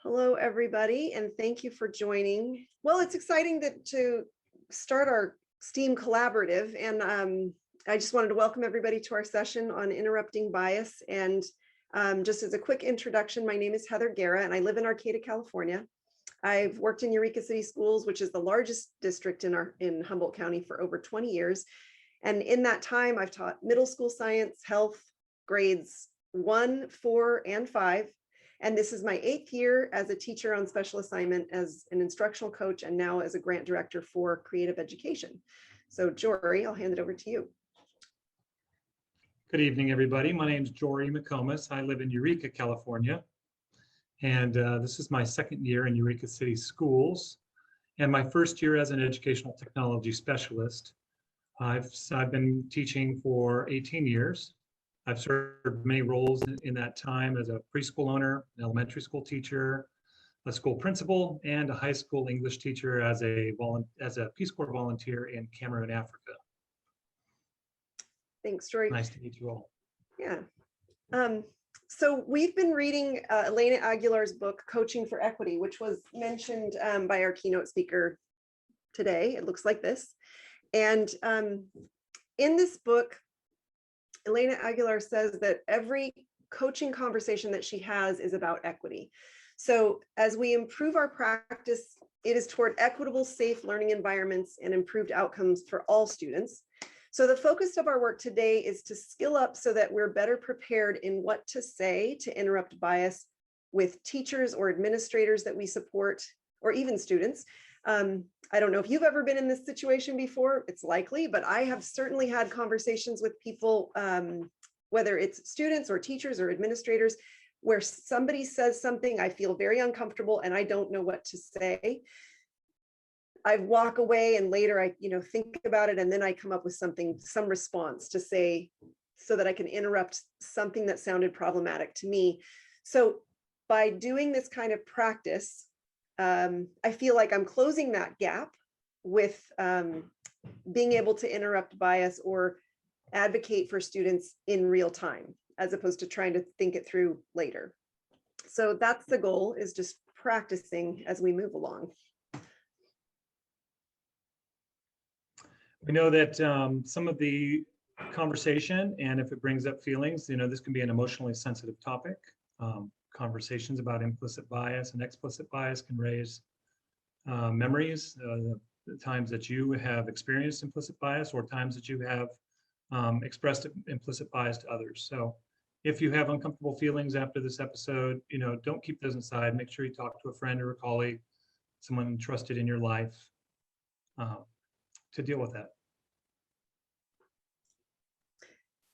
Hello, everybody, and thank you for joining. Well, it's exciting to start our STEAM collaborative, and I just wanted to welcome everybody to our session on interrupting bias. And just as a quick introduction, my name is Heather Gaiera, and I live in Arcata, California. I've worked in Eureka City Schools, which is the largest district in Humboldt County, for over 20 years. And in that time, I've taught middle school science, health, grades 1, 4, and 5. And this is my 8th year as a teacher on special assignment, as an instructional coach, and now as a grant director for creative education. So Jorey, I'll hand it over to you. Good evening, everybody. My name is Jorey McComas. I live in Eureka, California. And this is my 2nd year in Eureka City Schools and my 1st year as an educational technology specialist. I've been teaching for 18 years. I've served many roles in that time as a preschool owner, an elementary school teacher, a school principal, and a high school English teacher as a Peace Corps volunteer in Cameroon, Africa. Thanks, Jorey. Nice to meet you all. Yeah. So we've been reading Elena Aguilar's book, Coaching for Equity, which was mentioned by our keynote speaker today. It looks like this. And in this book, Elena Aguilar says that every coaching conversation that she has is about equity. So as we improve our practice, it is toward equitable, safe learning environments and improved outcomes for all students. So the focus of our work today is to skill up so that we're better prepared in what to say to interrupt bias with teachers or administrators that we support, or even students. I don't know if you've ever been in this situation before, it's likely, but I have certainly had conversations with people, whether it's students or teachers or administrators, where somebody says something, I feel very uncomfortable and I don't know what to say. I walk away and later I think about it, and then I come up with some response to say, so that I can interrupt something that sounded problematic to me. So by doing this kind of practice, I feel like I'm closing that gap with being able to interrupt bias or advocate for students in real time, as opposed to trying to think it through later. So that's the goal, is just practicing as we move along. We know that some of the conversation, and if it brings up feelings, this can be an emotionally sensitive topic. Conversations about implicit bias and explicit bias can raise memories, the times that you have experienced implicit bias or times that you have expressed implicit bias to others. So if you have uncomfortable feelings after this episode, don't keep those inside. Make sure you talk to a friend or a colleague, someone trusted in your life, to deal with that.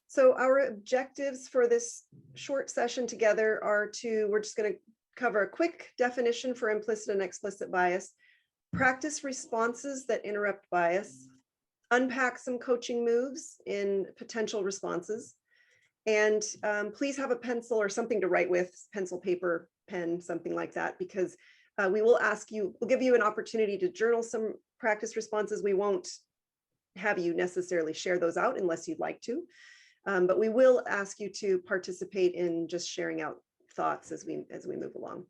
So our objectives for this short session together are we're just going to cover a quick definition for implicit and explicit bias, practice responses that interrupt bias, unpack some coaching moves in potential responses, and please have a pencil or something to write with, pencil, paper, pen, something like that, because we'll give you an opportunity to journal some practice responses. We won't have you necessarily share those out unless you'd like to. But we will ask you to participate in just sharing out thoughts as we move along.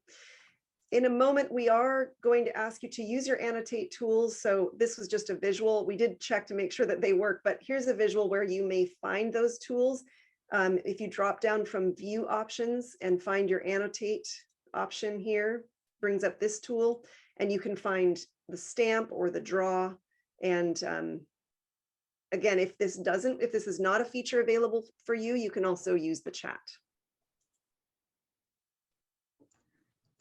In a moment, we are going to ask you to use your Annotate tools. So this was just a visual. We did check to make sure that they work, but here's a visual where you may find those tools. If you drop down from View Options and find your Annotate option here, brings up this tool, and you can find the stamp or the draw. And again, if this is not a feature available for you, you can also use the chat.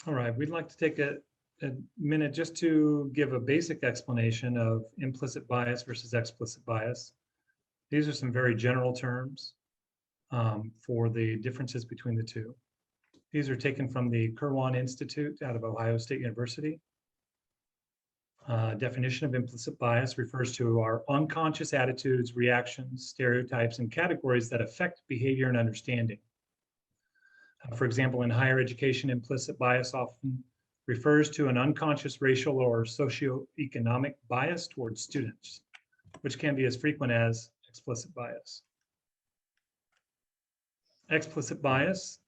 All right, we'd like to take a minute just to give a basic explanation of implicit bias versus explicit bias. These are some very general terms for the differences between the two. These are taken from the Kirwan Institute out of Ohio State University. Definition of implicit bias refers to our unconscious attitudes, reactions, stereotypes, and categories that affect behavior and understanding. For example, in higher education, implicit bias often refers to an unconscious racial or socioeconomic bias towards students, which can be as frequent as explicit bias. Explicit bias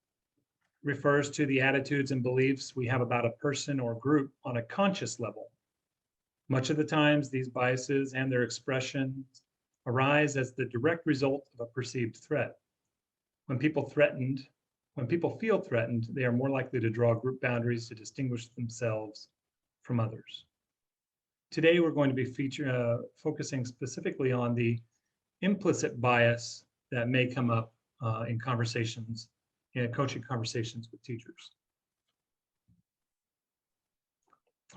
refers to the attitudes and beliefs we have about a person or group on a conscious level. Much of the times, these biases and their expressions arise as the direct result of a perceived threat. When people feel threatened, they are more likely to draw group boundaries to distinguish themselves from others. Today, we're going to be focusing specifically on the implicit bias that may come up in conversations, in coaching conversations with teachers.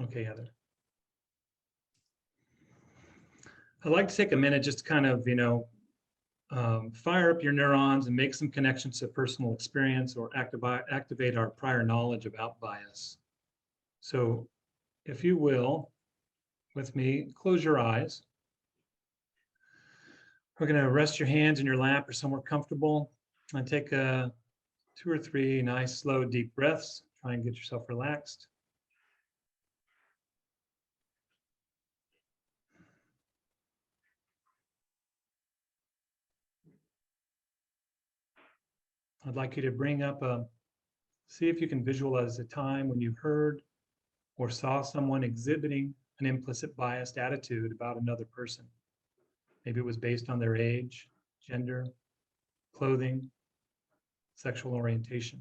Okay, Heather. I'd like to take a minute just to kind of, fire up your neurons and make some connections to personal experience or activate our prior knowledge about bias. So if you will, with me, close your eyes. We're going to rest your hands in your lap or somewhere comfortable and take 2 or 3 nice, slow, deep breaths. Try and get yourself relaxed. I'd like you to bring up see if you can visualize a time when you heard or saw someone exhibiting an implicit biased attitude about another person. Maybe it was based on their age, gender, clothing, sexual orientation.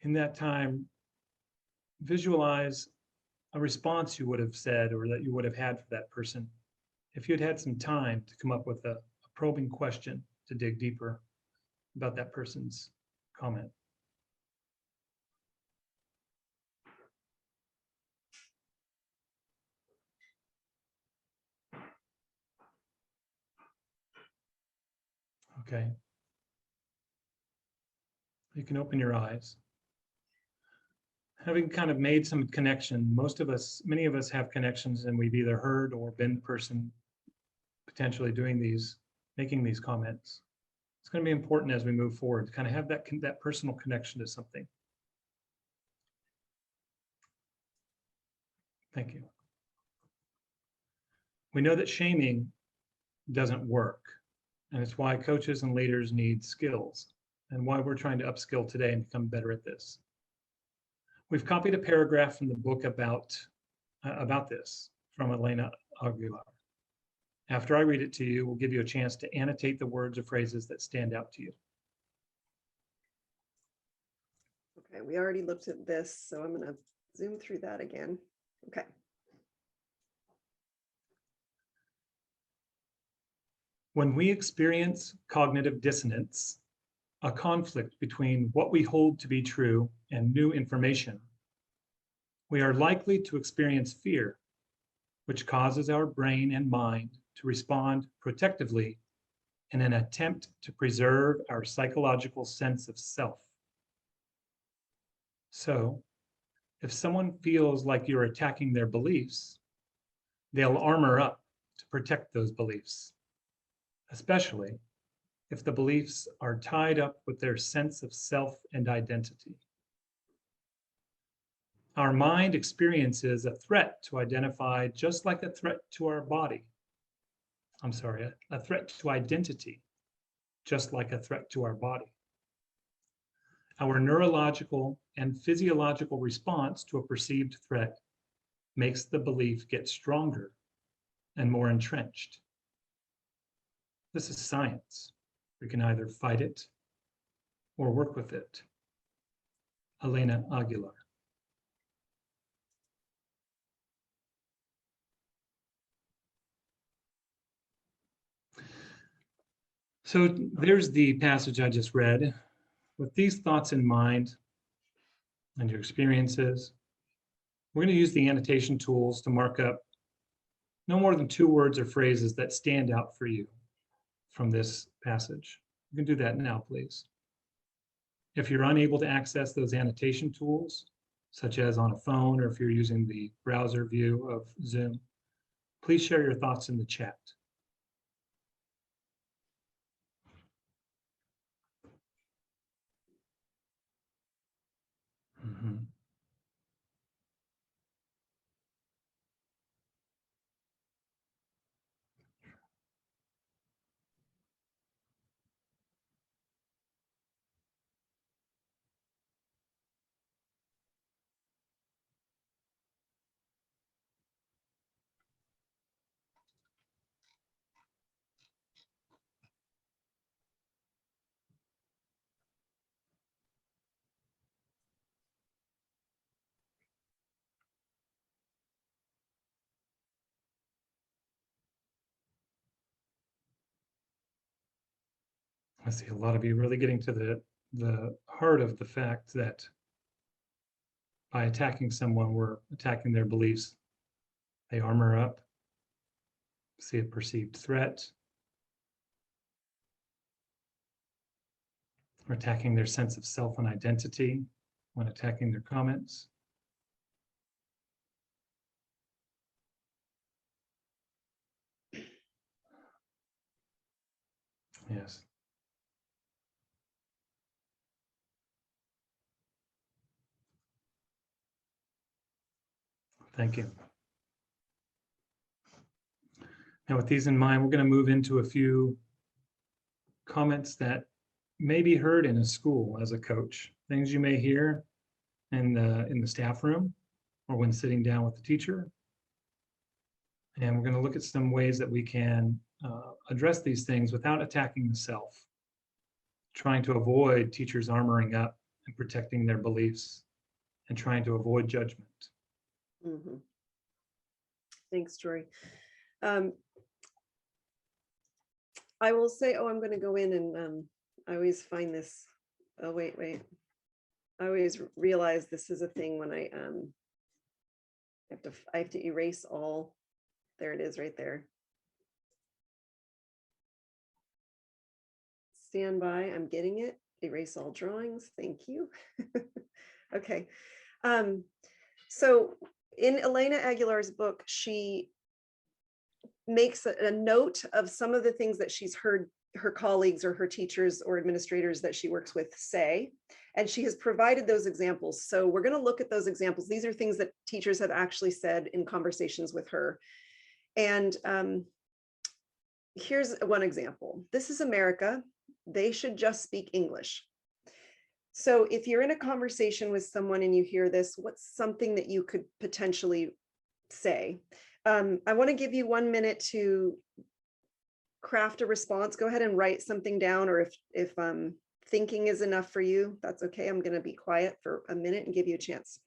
In that time, visualize a response you would have said or that you would have had for that person if you had had some time to come up with a probing question to dig deeper about that person's comment. Okay. You can open your eyes. Having kind of made some connection, many of us have connections, and we've either heard or been the person potentially making these comments. It's going to be important as we move forward to kind of have that personal connection to something. Thank you. We know that shaming doesn't work, and it's why coaches and leaders need skills, and why we're trying to upskill today and become better at this. We've copied a paragraph from the book about this from Elena Aguilar. After I read it to you, we'll give you a chance to annotate the words or phrases that stand out to you. Okay, we already looked at this, so I'm going to zoom through that again. Okay. When we experience cognitive dissonance, a conflict between what we hold to be true and new information, we are likely to experience fear, which causes our brain and mind to respond protectively in an attempt to preserve our psychological sense of self. So, if someone feels like you're attacking their beliefs, they'll armor up to protect those beliefs, especially if the beliefs are tied up with their sense of self and identity. Our mind experiences a threat to identify just like a threat to our body. A threat to identity, just like a threat to our body. Our neurological and physiological response to a perceived threat makes the belief get stronger and more entrenched. This is science. We can either fight it or work with it. Elena Aguilar. So there's the passage I just read. With these thoughts in mind and your experiences, we're going to use the annotation tools to mark up no more than 2 words or phrases that stand out for you from this passage. You can do that now, please. If you're unable to access those annotation tools, such as on a phone or if you're using the browser view of Zoom, please share your thoughts in the chat. Mm-hmm. see a lot of you really getting to the heart of the fact that by attacking someone, we're attacking their beliefs. They armor up, see a perceived threat. We're attacking their sense of self and identity when attacking their comments. Yes. Thank you. Now, with these in mind, we're going to move into a few comments that may be heard in a school as a coach, things you may hear in the staff room or when sitting down with the teacher. And we're going to look at some ways that we can address these things without attacking the self, trying to avoid teachers armoring up and protecting their beliefs and trying to avoid judgment. Mm-hmm. Thanks, Jorey. I will say, I'm going to go in and I always find this. Oh, wait. I always realize this is a thing when I have to erase all. There it is right there. Stand by. I'm getting it. Erase all drawings. Thank you. Okay. So in Elena Aguilar's book, she makes a note of some of the things that she's heard her colleagues or her teachers or administrators that she works with say, and she has provided those examples. So we're going to look at those examples. These are things that teachers have actually said in conversations with her. And here's one example. This is America. They should just speak English. So if you're in a conversation with someone and you hear this, what's something that you could potentially say? I want to give you 1 minute to craft a response. Go ahead and write something down, or if thinking is enough for you, that's okay. I'm going to be quiet for a minute and give you a chance.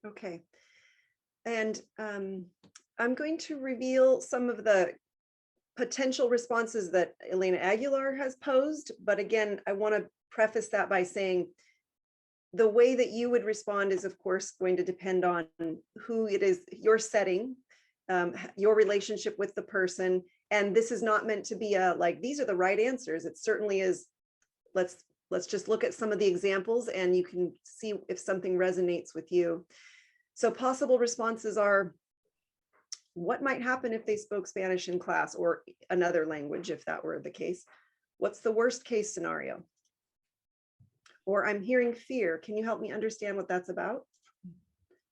Okay. And I'm going to reveal some of the potential responses that Elena Aguilar has posed. But again, I want to preface that by saying the way that you would respond is, of course, going to depend on who it is, your setting, your relationship with the person. And this is not meant to be a, like, these are the right answers. It certainly is. Let's just look at some of the examples and you can see if something resonates with you. So possible responses are, what might happen if they spoke Spanish in class or another language, if that were the case? What's the worst case scenario? Or I'm hearing fear. Can you help me understand what that's about?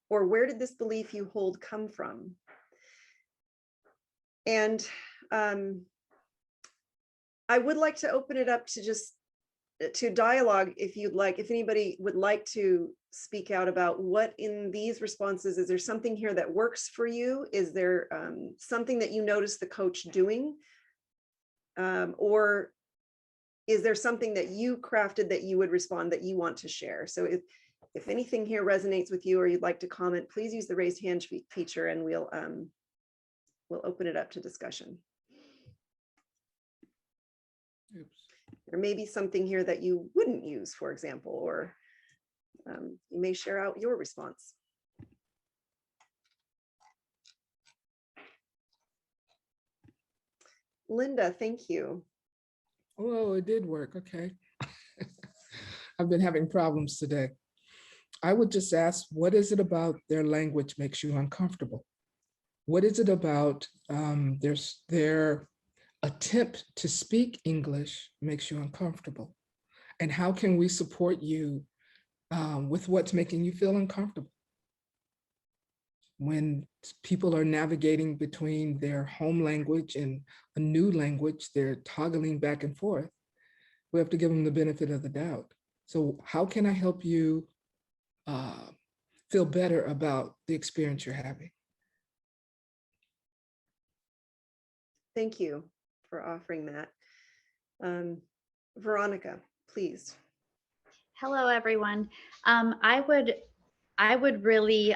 Or where did this belief you hold come from? And I would like to open it up to just to dialogue, if you'd like, if anybody would like to speak out about what in these responses, is there something here that works for you? Is there something that you notice the coach doing? Or is there something that you crafted that you would respond that you want to share? So if anything here resonates with you or you'd like to comment, please use the raised hand feature and we'll open it up to discussion. Oops. There may be something here that you wouldn't use, for example, or you may share out your response. Linda, thank you. Oh, it did work. Okay. I've been having problems today. I would just ask, what is it about their language makes you uncomfortable? What is it about their attempt to speak English makes you uncomfortable? And how can we support you with what's making you feel uncomfortable? When people are navigating between their home language and a new language, they're toggling back and forth. We have to give them the benefit of the doubt. So how can I help you feel better about the experience you're having? Thank you for offering that. Veronica, please. Hello, everyone. I would really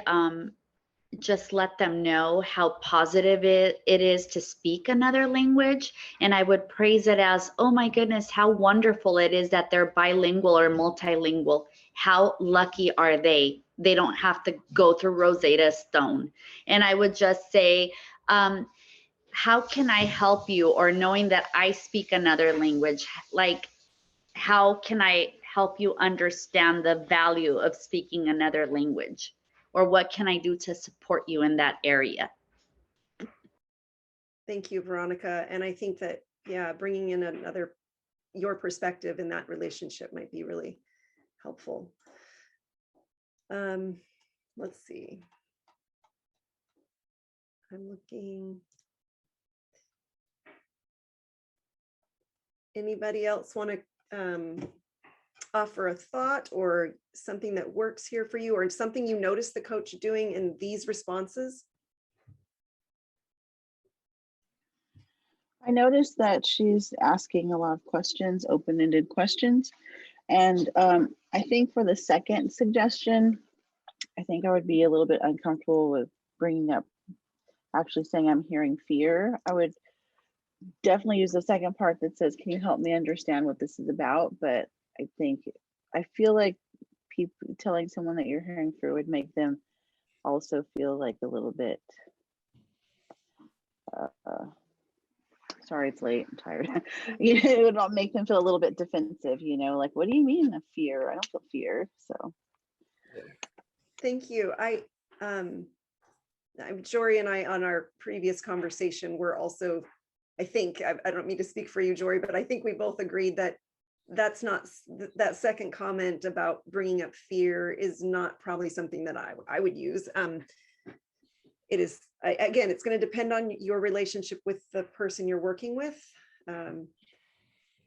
just let them know how positive it is to speak another language. And I would praise it as, oh my goodness, how wonderful it is that they're bilingual or multilingual. How lucky are they? They don't have to go through Rosetta Stone. And I would just say, how can I help you? Or knowing that I speak another language, like, how can I help you understand the value of speaking another language? Or what can I do to support you in that area? Thank you, Veronica. And I think that, yeah, bringing in your perspective in that relationship might be really helpful. Let's see. I'm looking. Anybody else want to offer a thought or something that works here for you, or something you notice the coach doing in these responses? I noticed that she's asking a lot of questions, open-ended questions. And I think for the second suggestion, I think I would be a little bit uncomfortable with bringing up, actually saying I'm hearing fear. I would definitely use the second part that says, can you help me understand what this is about? But I feel like people telling someone that you're hearing fear would make them also feel like a little bit, sorry, it's late, I'm tired. It would not make them feel a little bit defensive, like, what do you mean a fear? I don't feel fear. So. Thank you. Jorey and I, on our previous conversation, were also, I think, I don't mean to speak for you, Jorey, but I think we both agreed that that second comment about bringing up fear is not probably something that I would use. It is, again, it's going to depend on your relationship with the person you're working with. But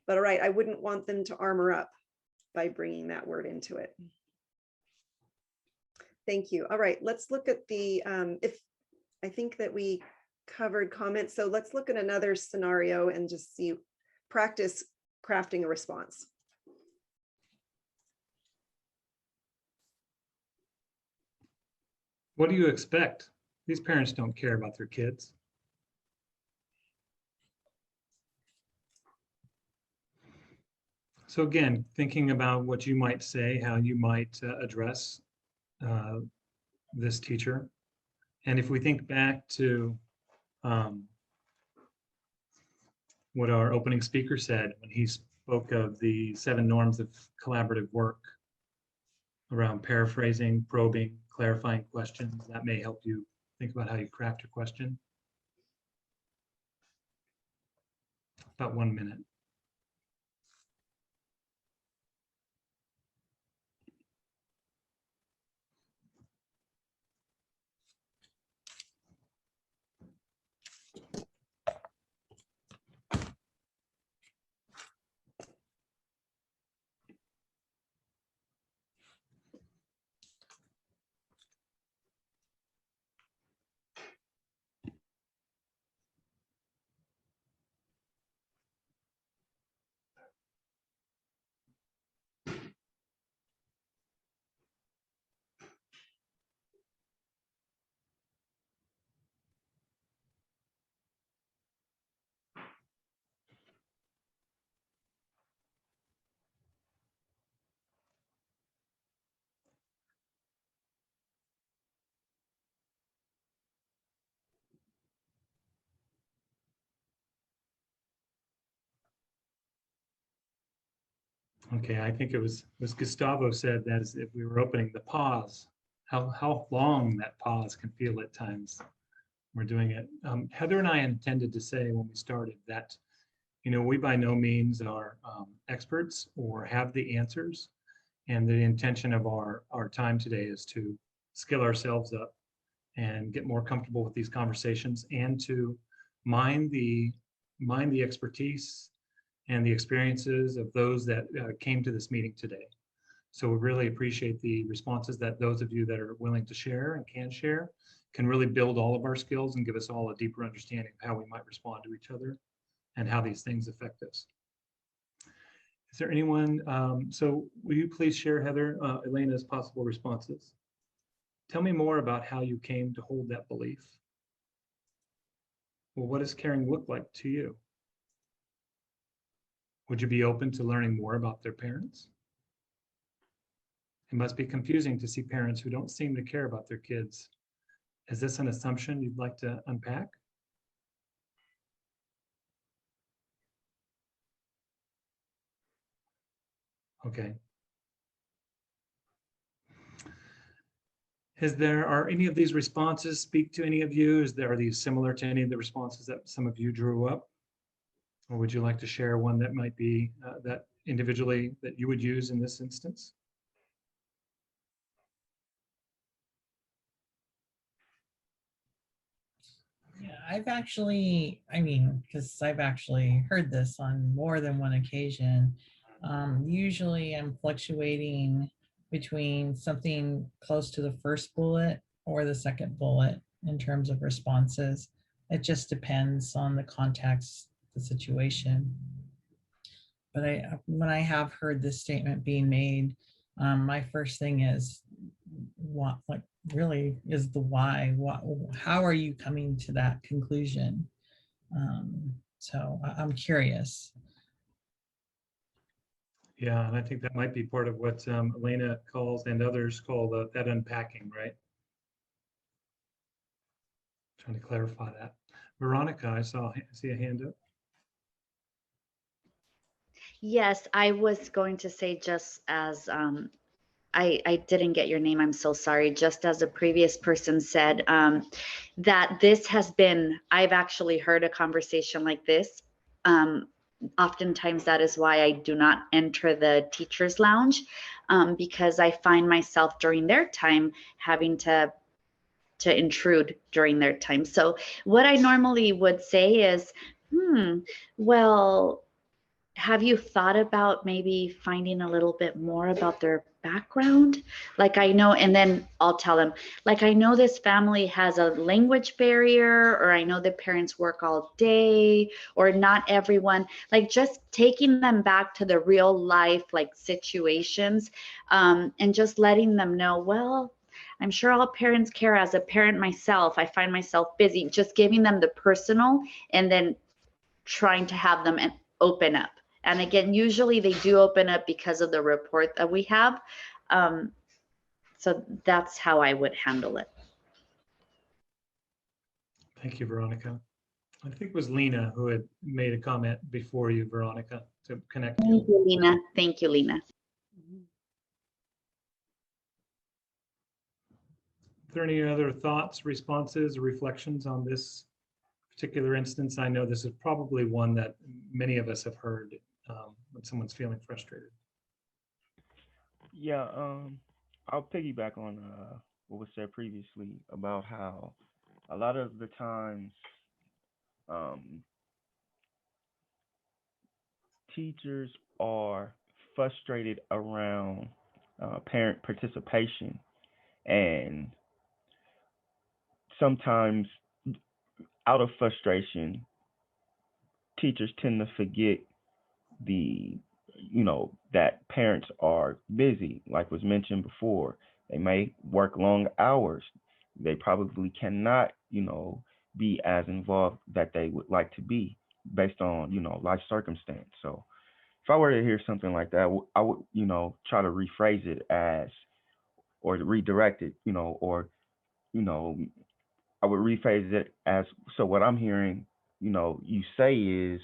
all right, I wouldn't want them to armor up by bringing that word into it. Thank you. All right, let's look at the, I think that we covered comments. So let's look at another scenario and just practice crafting a response. What do you expect? These parents don't care about their kids. So again, thinking about what you might say, how you might address this teacher. And if we think back to what our opening speaker said when he spoke of the 7 norms of collaborative work around paraphrasing, probing, clarifying questions, that may help you think about how you craft your question. About 1 minute. Okay, I think it was Gustavo said that as if we were opening the pause, how long that pause can feel at times. We're doing it. Heather and I intended to say when we started that, we by no means are experts or have the answers. And the intention of our time today is to skill ourselves up and get more comfortable with these conversations and to mine the expertise and the experiences of those that came to this meeting today. So we really appreciate the responses that those of you that are willing to share and can really build all of our skills and give us all a deeper understanding of how we might respond to each other and how these things affect us. Is there anyone, so will you please share, Heather, Elena's possible responses? Tell me more about how you came to hold that belief. Well, what does caring look like to you? Would you be open to learning more about their parents? It must be confusing to see parents who don't seem to care about their kids. Is this an assumption you'd like to unpack? Okay. Are any of these responses speak to any of you? Are these similar to any of the responses that some of you drew up? Or would you like to share one that might be that individually that you would use in this instance? Yeah, because I've actually heard this on more than one occasion. Usually I'm fluctuating between something close to the first bullet or the second bullet in terms of responses. It just depends on the context, the situation. But when I have heard this statement being made, my first thing is, what really is the why? How are you coming to that conclusion? So I'm curious. Yeah, and I think that might be part of what Elena calls and others call that unpacking, right? Trying to clarify that. Veronica, I see a hand up. Yes, I was going to say, just as I didn't get your name, I'm so sorry. Just as a previous person said, that I've actually heard a conversation like this. Oftentimes that is why I do not enter the teacher's lounge, because I find myself during their time having to intrude during their time. So what I normally would say is, well, have you thought about maybe finding a little bit more about their background? Like, I know, and then I'll tell them, like, I know this family has a language barrier, or I know the parents work all day, or not everyone, like just taking them back to the real life, like situations, and just letting them know, well, I'm sure all parents care. As a parent myself, I find myself busy, just giving them the personal and then trying to have them open up. And again, usually they do open up because of the report that we have. So that's how I would handle it. Thank you, Veronica. I think it was Lena who had made a comment before you, Veronica, to connect you. Thank you, Lena. Thank you, Lena. Are there any other thoughts, responses, or reflections on this particular instance? I know this is probably one that many of us have heard when someone's feeling frustrated. Yeah, I'll piggyback on what was said previously about how a lot of the times teachers are frustrated around parent participation, and sometimes out of frustration, teachers tend to forget that parents are busy, like was mentioned before. They may work long hours. They probably cannot, be as involved that they would like to be based on, life circumstance. So if I were to hear something like that, I would, try to rephrase it as, or redirect it, or, I would rephrase it as, so what I'm hearing, you say is,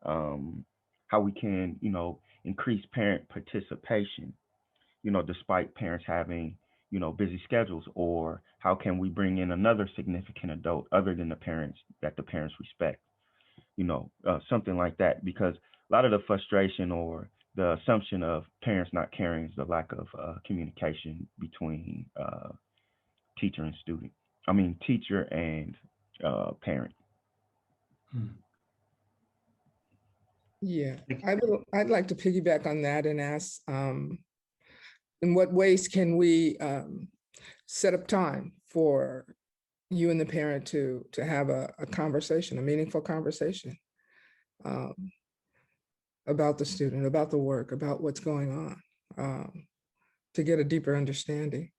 how we can, increase parent participation, despite parents having, busy schedules? Or how can we bring in another significant adult other than the parents that the parents respect? Something like that, because a lot of the frustration or the assumption of parents not caring is the lack of communication between teacher and student. I mean, teacher and parent. Yeah, I'd like to piggyback on that and ask, in what ways can we set up time for you and the parent to have a conversation, a meaningful conversation about the student, about the work, about what's going on, to get a deeper understanding.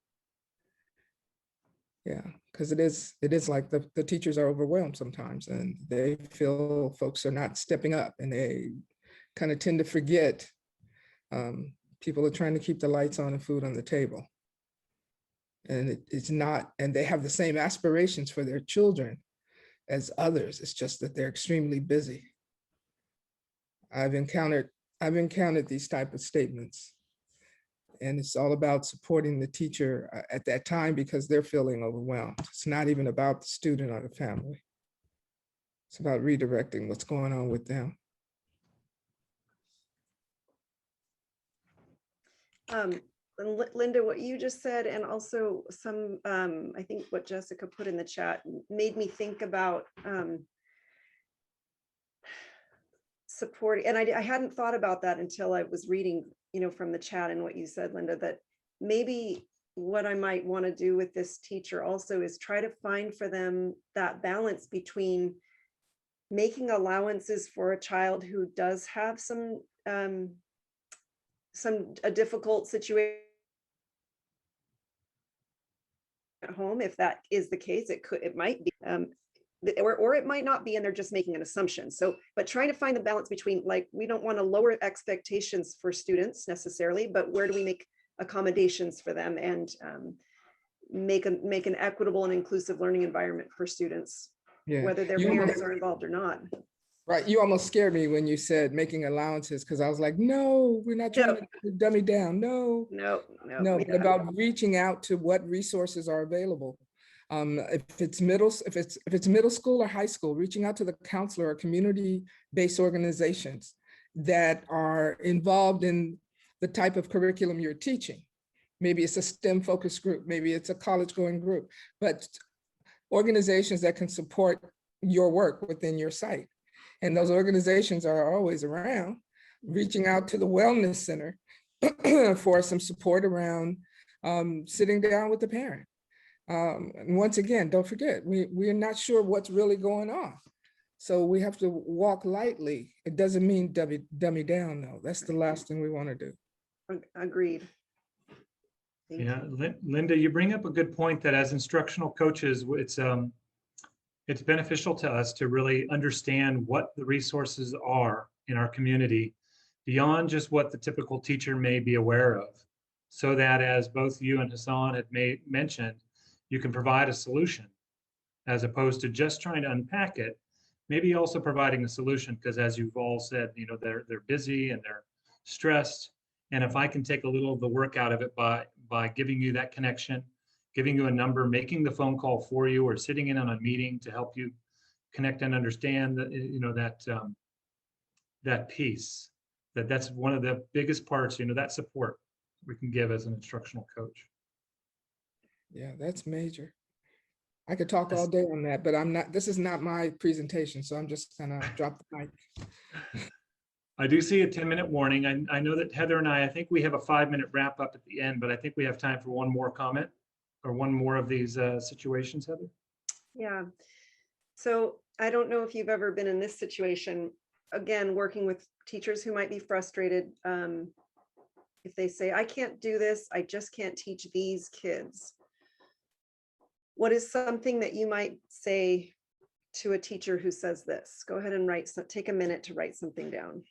Yeah, because it is like the teachers are overwhelmed sometimes, and they feel folks are not stepping up, and they kind of tend to forget people are trying to keep the lights on and food on the table. And it's not, and they have the same aspirations for their children as others. It's just that they're extremely busy. I've encountered these type of statements, and it's all about supporting the teacher at that time because they're feeling overwhelmed. It's not even about the student or the family. It's about redirecting what's going on with them. Linda, what you just said, and also some, I think what Jessica put in the chat made me think about supporting, and I hadn't thought about that until I was reading, from the chat and what you said, Linda, that maybe what I might want to do with this teacher also is try to find for them that balance between making allowances for a child who does have a difficult situation at home. If that is the case, it might be, or it might not be, and they're just making an assumption. So, but trying to find the balance between, like, we don't want to lower expectations for students necessarily, but where do we make accommodations for them and make an equitable and inclusive learning environment for students, whether their parents are involved or not. Right, you almost scared me when you said making allowances, because I was like, no, we're not trying to dummy down. No, but about reaching out to what resources are available. If it's middle school or high school, reaching out to the counselor or community-based organizations that are involved in the type of curriculum you're teaching. Maybe it's a STEM focused group, maybe it's a college going group, but organizations that can support your work within your site. And those organizations are always around, reaching out to the Wellness Center for some support around sitting down with the parent. And once again, don't forget, we're not sure what's really going on. So we have to walk lightly. It doesn't mean dummy down, though. That's the last thing we want to do. Agreed. Yeah, Linda, you bring up a good point that as instructional coaches, it's beneficial to us to really understand what the resources are in our community beyond just what the typical teacher may be aware of, so that, as both you and Hassan had mentioned, you can provide a solution as opposed to just trying to unpack it, maybe also providing a solution, because as you've all said, they're busy and they're stressed. And if I can take a little of the work out of it by giving you that connection, giving you a number, making the phone call for you, or sitting in on a meeting to help you connect and understand that, that piece, that's one of the biggest parts, that support we can give as an instructional coach. Yeah, that's major. I could talk all day on that, but this is not my presentation, so I'm just gonna drop the mic. I do see a 10-minute warning. I know that Heather and I think we have a 5-minute wrap up at the end, but I think we have time for one more comment or one more of these situations, Heather. Yeah. So I don't know if you've ever been in this situation, again, working with teachers who might be frustrated. If they say, I can't do this, I just can't teach these kids. What is something that you might say to a teacher who says this? Go ahead and take a minute to write something down.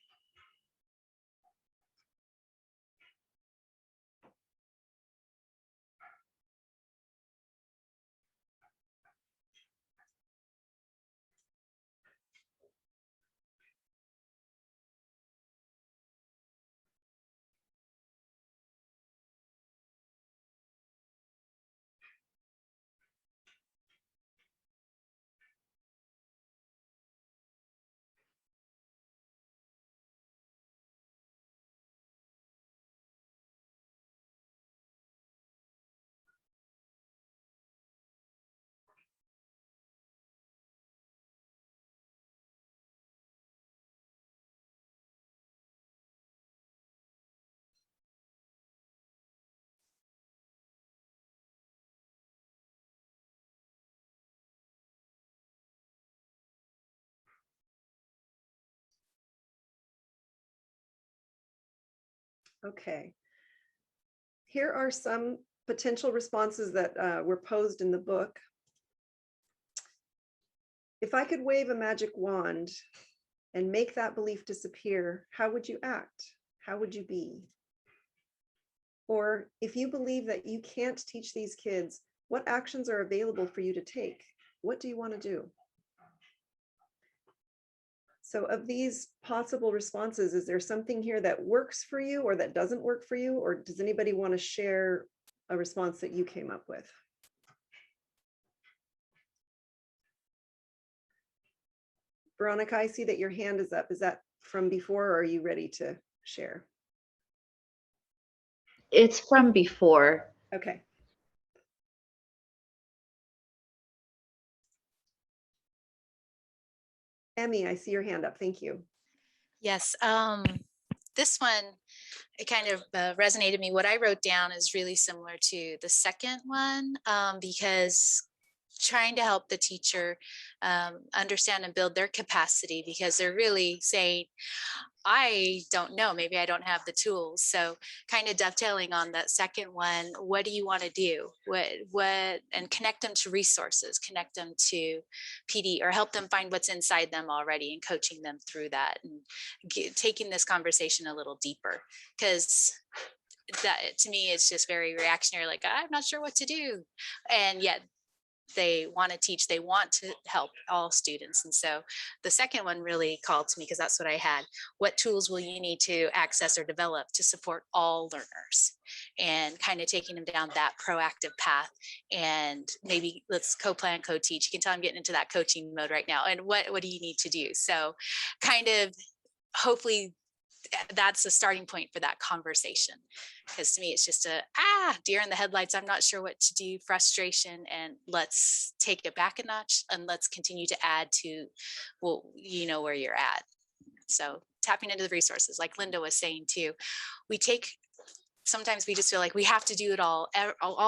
Okay. Here are some potential responses that were posed in the book. If I could wave a magic wand and make that belief disappear, how would you act? How would you be? Or if you believe that you can't teach these kids, what actions are available for you to take? What do you want to do? So of these possible responses, is there something here that works for you or that doesn't work for you? Or does anybody want to share a response that you came up with? Veronica, I see that your hand is up. Is that from before or are you ready to share? It's from before. Okay. Emmy, I see your hand up. Thank you. Yes, this one, it kind of resonated me. What I wrote down is really similar to the second one, because trying to help the teacher understand and build their capacity, because they're really saying, I don't know, maybe I don't have the tools. So kind of dovetailing on that second one, what do you want to do? And connect them to resources, connect them to PD, or help them find what's inside them already and coaching them through that, and taking this conversation a little deeper. Because that, to me, is just very reactionary, like, I'm not sure what to do. And yet they want to teach, they want to help all students. And so the second one really called to me, because that's what I had. What tools will you need to access or develop to support all learners? And kind of taking them down that proactive path. And maybe let's co-plan, co-teach. You can tell I'm getting into that coaching mode right now. And what do you need to do? So kind of hopefully that's a starting point for that conversation. Because to me, it's just a deer in the headlights. I'm not sure what to do, frustration, and let's take it back a notch and let's continue to add to, well, you know, where you're at. So tapping into the resources, like Linda was saying too, sometimes we just feel like we have to do it all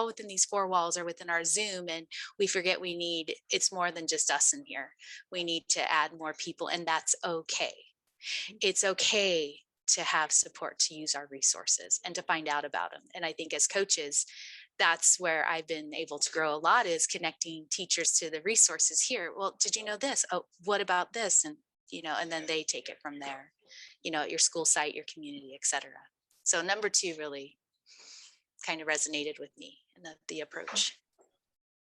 within these four walls or within our Zoom, and we forget it's more than just us in here. We need to add more people, and that's okay. It's okay to have support, to use our resources and to find out about them. And I think as coaches, that's where I've been able to grow a lot, is connecting teachers to the resources here. Well, did you know this? Oh, what about this? And, you know, and then they take it from there, you know, at your school site, your community, etc. So number 2 really kind of resonated with me in the approach.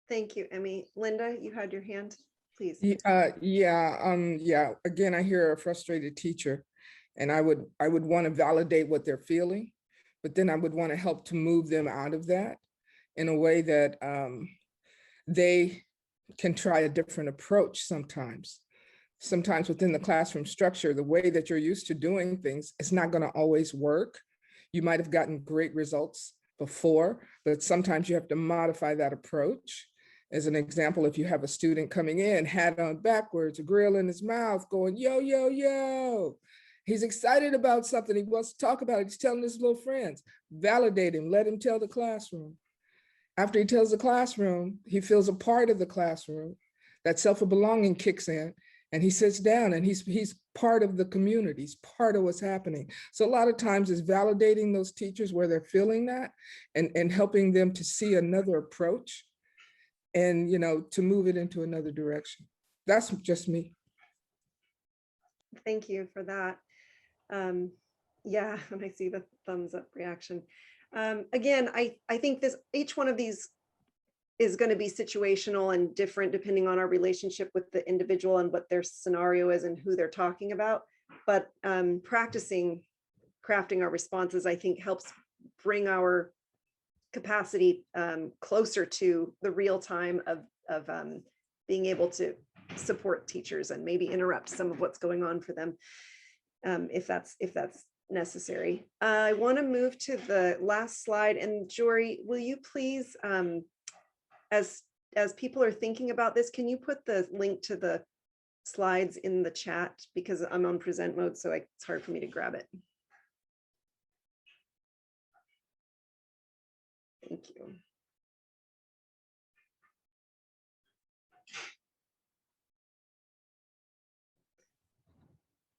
Thank you, Emmy. Linda, you had your hand, please. Yeah. Again, I hear a frustrated teacher, and I would want to validate what they're feeling, but then I would want to help to move them out of that in a way that they can try a different approach sometimes. Sometimes within the classroom structure, the way that you're used to doing things, it's not going to always work. You might have gotten great results before, but sometimes you have to modify that approach. As an example, if you have a student coming in, hat on backwards, a grill in his mouth, going, yo, yo, yo. He's excited about something. He wants to talk about it. He's telling his little friends. Validate him. Let him tell the classroom. After he tells the classroom, he feels a part of the classroom. That sense of belonging kicks in, and he sits down, and he's part of the community. He's part of what's happening. So a lot of times it's validating those teachers where they're feeling that, and helping them to see another approach, and, you know, to move it into another direction. That's just me. Thank you for that. Yeah, and I see the thumbs up reaction. Again, I think each one of these is going to be situational and different depending on our relationship with the individual and what their scenario is and who they're talking about. But practicing crafting our responses, I think, helps bring our capacity closer to the real time of being able to support teachers and maybe interrupt some of what's going on for them, if that's necessary. I want to move to the last slide, and Jorey, will you please, as people are thinking about this, can you put the link to the slides in the chat, because I'm on present mode, so it's hard for me to grab it. Thank you.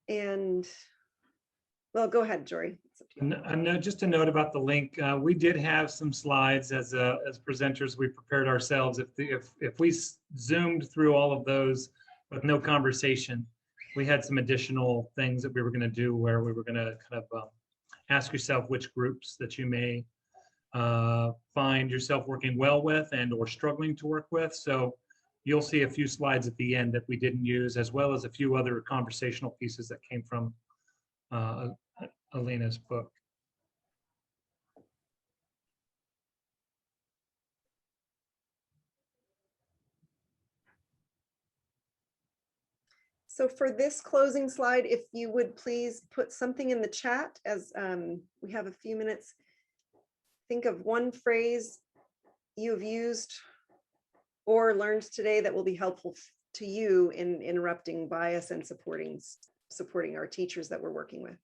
And Well, go ahead, Jorey. It's up to you. And just a note about the link. We did have some slides as presenters. We prepared ourselves. If we zoomed through all of those with no conversation, we had some additional things that we were going to do where we were going to kind of ask yourself which groups that you may find yourself working well with and or struggling to work with. So you'll see a few slides at the end that we didn't use, as well as a few other conversational pieces that came from Elena's book. So for this closing slide, if you would please put something in the chat as we have a few minutes. Think of one phrase you've used or learned today that will be helpful to you in interrupting bias and supporting our teachers that we're working with.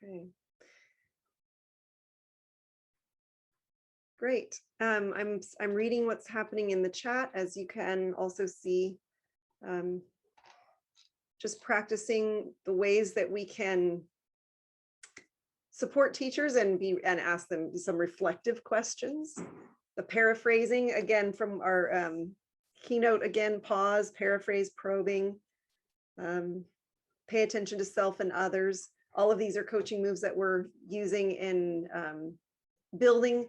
Okay. Great. I'm reading what's happening in the chat, as you can also see. Just practicing the ways that we can support teachers and ask them some reflective questions. The paraphrasing again from our keynote, again, pause, paraphrase, probing, pay attention to self and others. All of these are coaching moves that we're using in building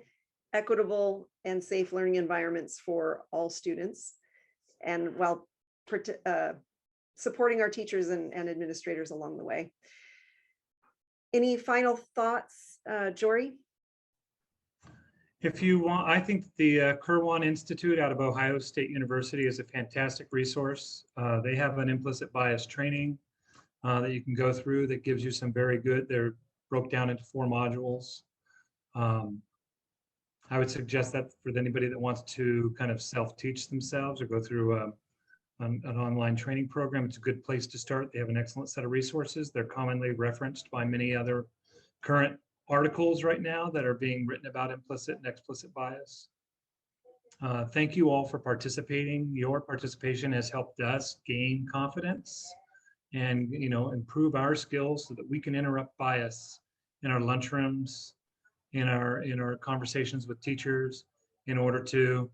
equitable and safe learning environments for all students, and while supporting our teachers and administrators along the way. Any final thoughts, Jorey? If you want, I think the Kirwan Institute out of Ohio State University is a fantastic resource. They have an implicit bias training that you can go through that gives you some very good, they're broke down into 4 modules. I would suggest that for anybody that wants to kind of self-teach themselves or go through an online training program, it's a good place to start. They have an excellent set of resources. They're commonly referenced by many other current articles right now that are being written about implicit and explicit bias. Thank you all for participating. Your participation has helped us gain confidence and improve our skills so that we can interrupt bias in our lunchrooms, in our conversations with teachers, in order to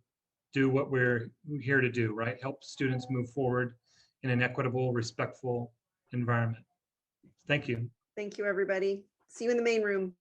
do what we're here to do, right? Help students move forward in an equitable, respectful environment. Thank you. Thank you, everybody. See you in the main room.